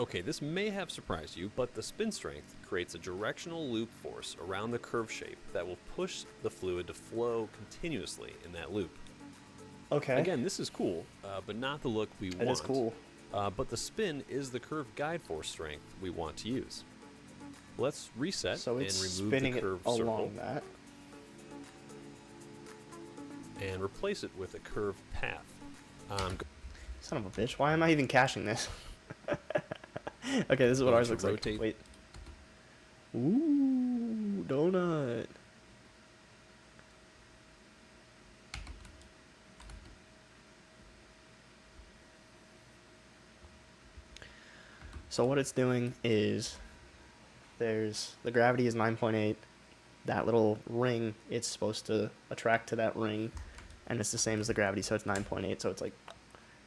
Okay, this may have surprised you, but the spin strength creates a directional loop force around the curve shape that will push the fluid to flow continuously in that loop. Okay. Again, this is cool, but not the look we want. It is cool. But the spin is the curve guide force strength we want to use. Let's reset So and it's remove spinning the it curved along circle that. and replace it with a curved path. Son of a bitch. Why am I even caching this? Okay, this is what Going ours to looks like. rotate- Wait. Ooh, donut. So what it's doing is there's the gravity is 9.8. That little ring, it's supposed to attract to that ring, and it's the same as the gravity, so it's 9.8. So it's like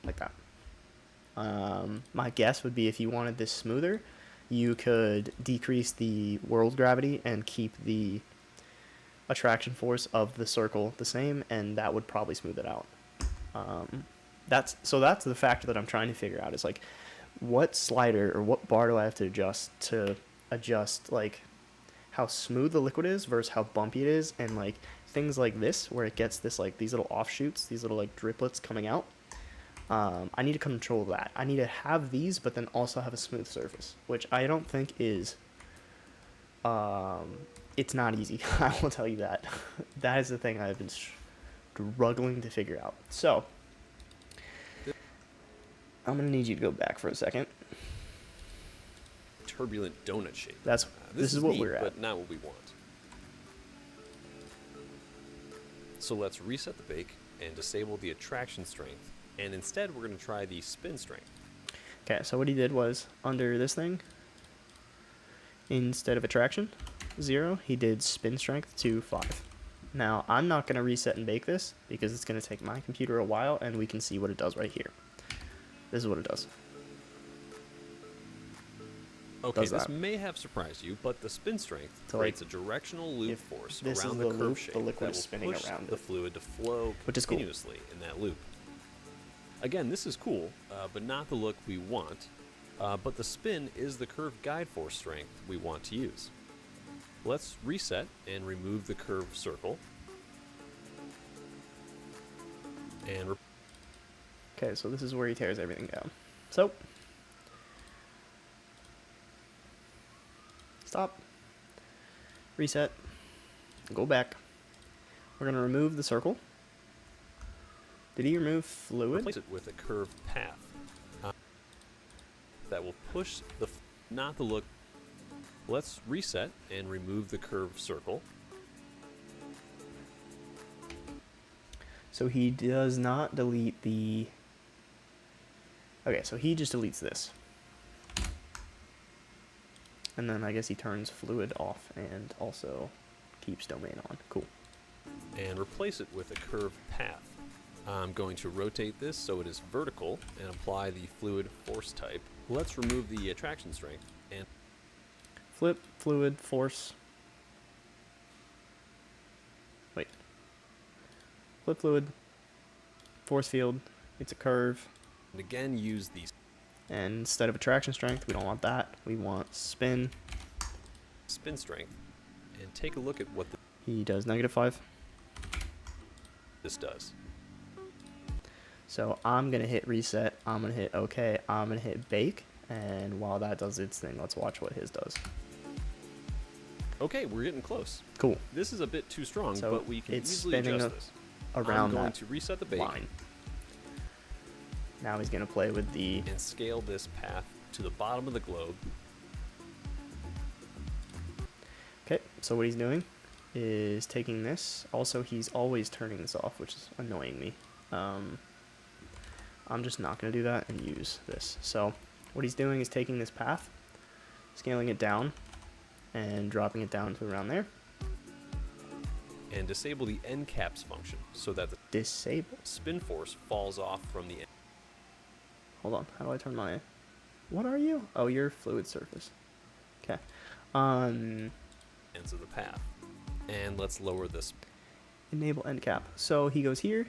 that. My guess would be if you wanted this smoother, you could decrease the world gravity and keep the attraction force of the circle the same, and that would probably smooth it out. That's the factor that I'm trying to figure out is like what slider or what bar do I have to adjust like how smooth the liquid is versus how bumpy it is, and like things like this where it gets this like these little offshoots, these little like driplets coming out. I need to control that. I need to have these, but then also have a smooth surface, which I don't think is. It's not easy. I will tell you that. That is the thing I've been struggling to figure out. So I'm gonna need you to go back for a second. Turbulent donut shape. That's this is what neat, we're at. but not what we want. So let's reset the bake and disable the attraction strength, and instead we're going to try the spin strength. Okay, so what he did was under this thing, instead of attraction 0, he did spin strength to 5. Now I'm not going to reset and bake this because it's going to take my computer a while, and we can see what it does right here. This is what it does. Okay, Does this that. may have surprised you, but the spin strength So, creates like, a directional loop if force this around is the the curve loop, shape the liquid that is will spinning push around the it. fluid to flow Which is cool. continuously in that loop. Again, this is cool, but not the look we want. But the spin is the curve guide force strength we want to use. Let's reset and remove the curved circle. And Okay, so this is where he tears everything down. So, stop, reset, go back. We're going to remove the circle. Did he remove fluid? replace it with a curved path that will push the not the look. Let's reset and remove the curved circle. So he does not delete the... Okay, so he just deletes this. And then I guess he turns fluid off and also keeps domain on. Cool. And replace it with a curved path. I'm going to rotate this so it is vertical and apply the fluid force type. Let's remove the attraction strength and Flip, fluid, force. Wait. Flip fluid, force field. It's a curve. again use the And instead of attraction strength, we don't want that. We want spin. spin strength and take a look at what He does -5. this does. So I'm going to hit reset. I'm going to hit OK. I'm going to hit bake. And while that does its thing, let's watch what his does. Okay, we're getting close. Cool. This is a bit too strong, So but we can it's easily spinning adjust this. Around I'm going that to reset the bake line. Now he's going to play with the... and scale this path to the bottom of the globe. Okay, so what he's doing is taking this. Also, he's always turning this off, which is annoying me. I'm just not going to do that and use this. So what he's doing is taking this path, scaling it down, and dropping it down to around there. And disable the end caps function so that the Disable. spin force falls off from the Hold on. How do I turn my... What are you? Oh, you're fluid surface. Okay. ends of the path. And let's lower this. Enable end cap. So he goes here.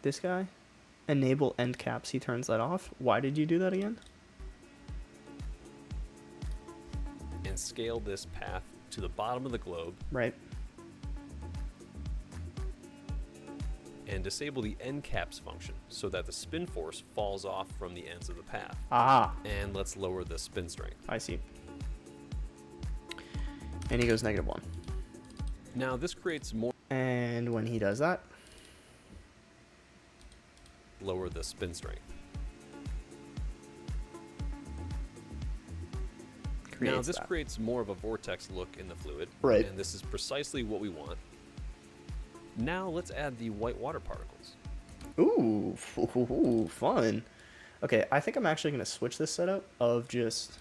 This guy. enable end caps, he turns that off. Why did you do that again? And scale this path to the bottom of the globe. Right. And disable the end caps function so that the spin force falls off from the ends of the path. Ah, And let's lower the spin strength. I see. And he goes -1. Now this creates more. And when he does that, Lower the spin strength. Now this creates more of a vortex look in the fluid. Right. And this is precisely what we want. Now let's add the white water particles. Ooh, ooh, fun. Okay, I think I'm actually going to switch this setup of just...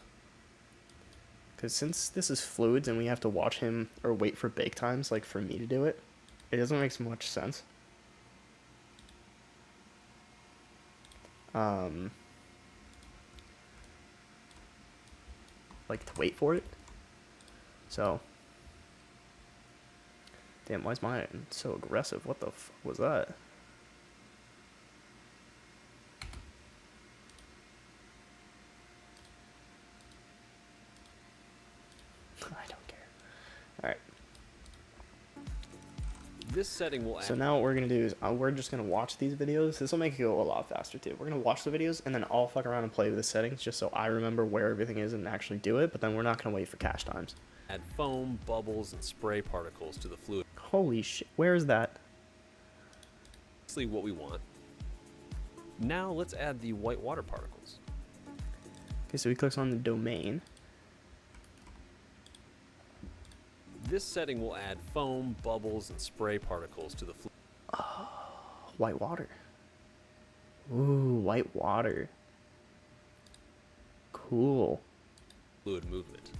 Because since this is fluids and we have to watch him or wait for bake times, like for me to do it, it doesn't make so much sense. Like to wait for it. So... Damn, why is mine so aggressive? What the fuck was that? I don't care. Alright. This setting will add. So now what we're going to do is we're just going to watch these videos. This will make it go a lot faster too. We're going to watch the videos and then I'll fuck around and play with the settings just so I remember where everything is and actually do it. But then we're not going to wait for cache times. Add foam, bubbles, and spray particles to the fluid. Holy shit. Where is that? Precisely what we want. Now let's add the white water particles. Okay, so he clicks on the domain. This setting will add foam, bubbles, and spray particles to the fluid. White water. Ooh, white water. Cool. Fluid movement.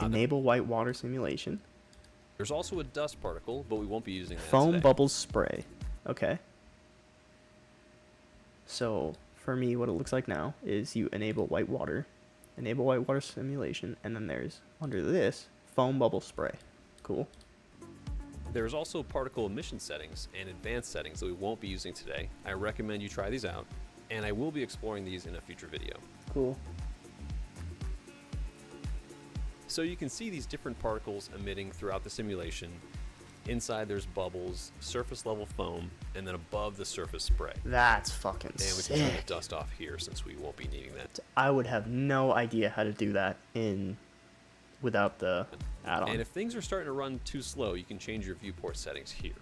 Enable white water simulation. There's also a dust particle, but we won't be using that Foam today. bubbles spray. Okay. So for me, what it looks like now is you enable white water simulation, and then there's under this foam bubble spray. Cool. There's also particle emission settings and advanced settings that we won't be using today. I recommend you try these out, and I will be exploring these in a future video. Cool. So you can see these different particles emitting throughout the simulation. Inside there's bubbles, surface level foam, and then above the surface spray. That's fucking And we can turn the sick. dust off here since we won't be needing that. I would have no idea how to do that without the add-on. And if things are starting to run too slow, you can change your viewport settings here.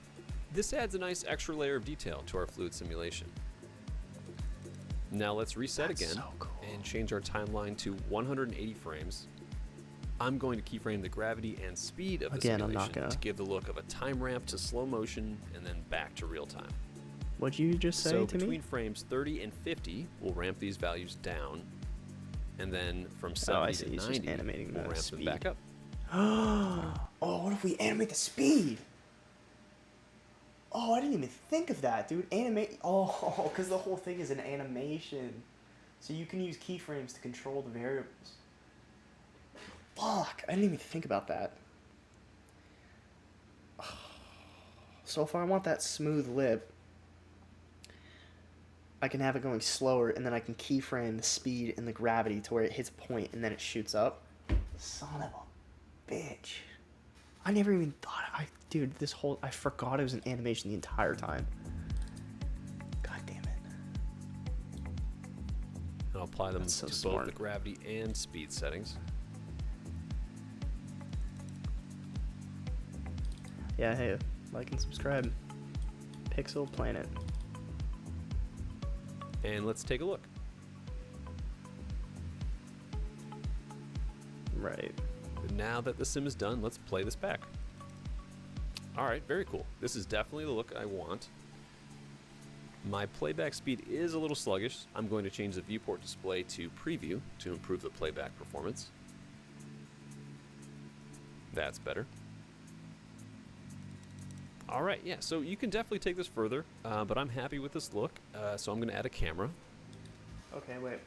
This adds a nice extra layer of detail to our fluid simulation. Now let's reset That's again so cool. and change our timeline to 180 frames. I'm going to keyframe the gravity and speed of the Again, I'm simulation not gonna. to give the look of a time ramp to slow motion and then back to real time. What'd you just say So to between me? frames 30 and 50, we'll ramp these values down, and then from I 70 see. to He's just 90, animating we'll the ramp them speed. back up. Oh, what if we animate the speed? Oh, I didn't even think of that, dude. Animate. Oh, because the whole thing is an animation. So you can use keyframes to control the variables. Fuck, I didn't even think about that. So if I want that smooth lip, I can have it going slower, and then I can keyframe the speed and the gravity to where it hits a point and then it shoots up. Son of a bitch. I never even thought, dude, I forgot it was an animation the entire time. God damn it. And I'll apply them That's so to smart. both the gravity and speed settings. Yeah, hey, like and subscribe. Pixel Planet. And let's take a look. Right. Now that the sim is done, let's play this back. All right, very cool. This is definitely the look I want. My playback speed is a little sluggish. I'm going to change the viewport display to preview to improve the playback performance. That's better. All right, yeah, so you can definitely take this further, but I'm happy with this look, so I'm going to add a camera. Okay, wait.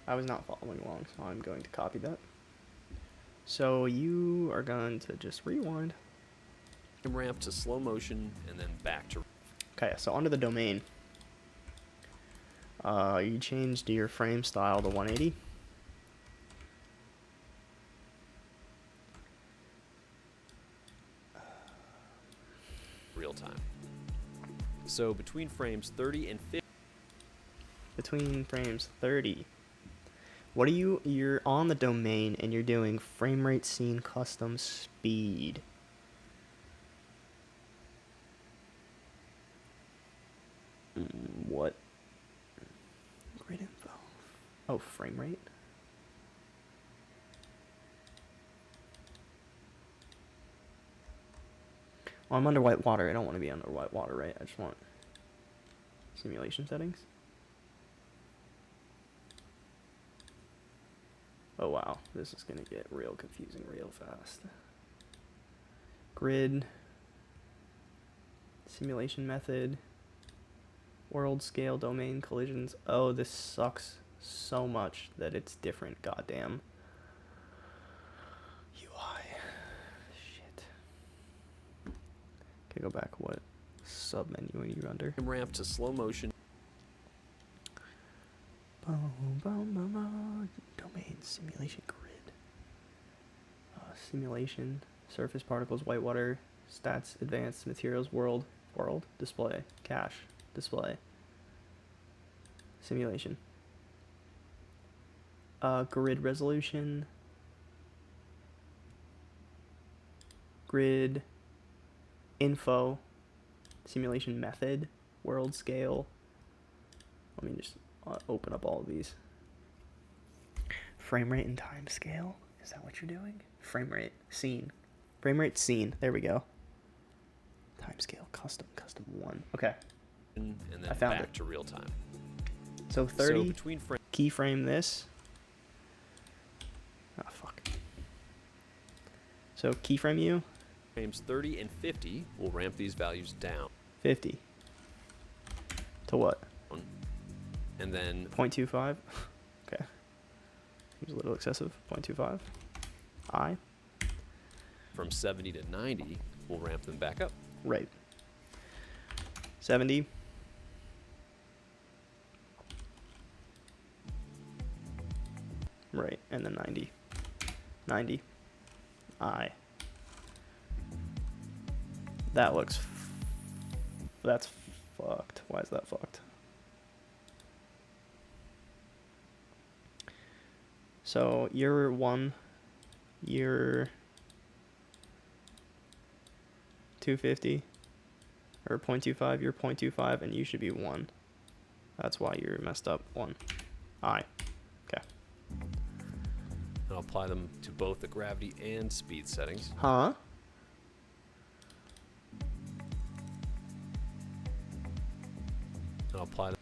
I was not following along, so I'm going to copy that. So you are going to just rewind. Ramp to slow motion and then back to... Okay, so under the domain, you changed your frame style to 180. Real time. So between frames 30 and 50. Between frames 30. What are you're on the domain and you're doing frame rate scene custom speed. What? Grid info. Oh, frame rate? Well, I'm under white water. I don't want to be under white water, right? I just want simulation settings. Oh wow, this is gonna get real confusing real fast. Grid, simulation method, world scale, domain, collisions. Oh, this sucks so much that it's different, goddamn. UI. Shit. Okay, go back. What submenu are you under? Ramp to slow motion. Domain simulation grid. Simulation, surface particles, whitewater, stats, advanced materials, world, display, cache, display. Simulation. Grid resolution. Grid info. Simulation method, world scale. Let me just open up all of these. Frame rate and time scale. Is that what you're doing? Frame rate, scene. Frame rate, scene. There we go. Time scale, custom 1. Okay. And then I found back it. to real time. So 30. So between frames. Keyframe this. Oh, fuck. So keyframe you. Frames 30 and 50 will ramp these values down. 50. To what? And then 0.25. Okay. Seems a little excessive. 0.25. I. from 70 to 90 will ramp them back up. Right. 70. Right, and then 90. 90. I. That looks... that's fucked. Why is that fucked? So, you're 1. You're 250. Or 0.25. You're 0.25, and you should be 1. That's why you're messed up. 1. I. Okay. And I'll apply them to both the gravity and speed settings. Huh? And I'll apply them.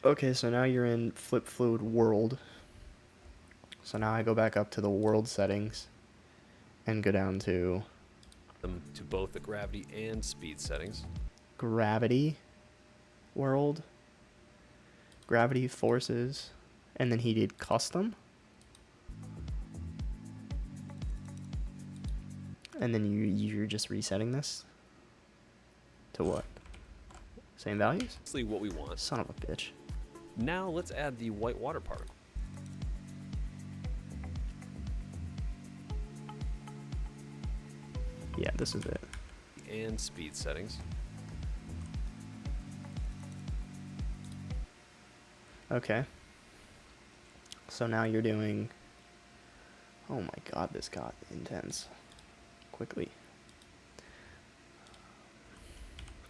Okay, so now you're in Flip Fluid World. So now I go back up to the world settings and go down to them to both the gravity and speed settings. gravity world, gravity forces, and then he did custom. And then you're just resetting this to what? Same values? Basically what we want. Son of a bitch. Now let's add the white water particle. Yeah, this is it. And speed settings. Okay. So now you're doing... oh my god, this got intense. Quickly.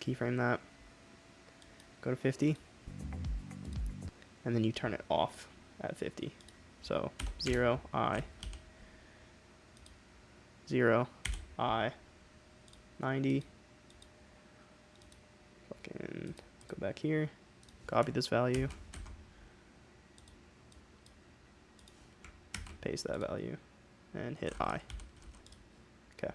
Keyframe that. Go to 50. And then you turn it off at 50. So 0, I. 0, I. 90. Fucking go back here. Copy this value. Paste that value. And hit I. Okay.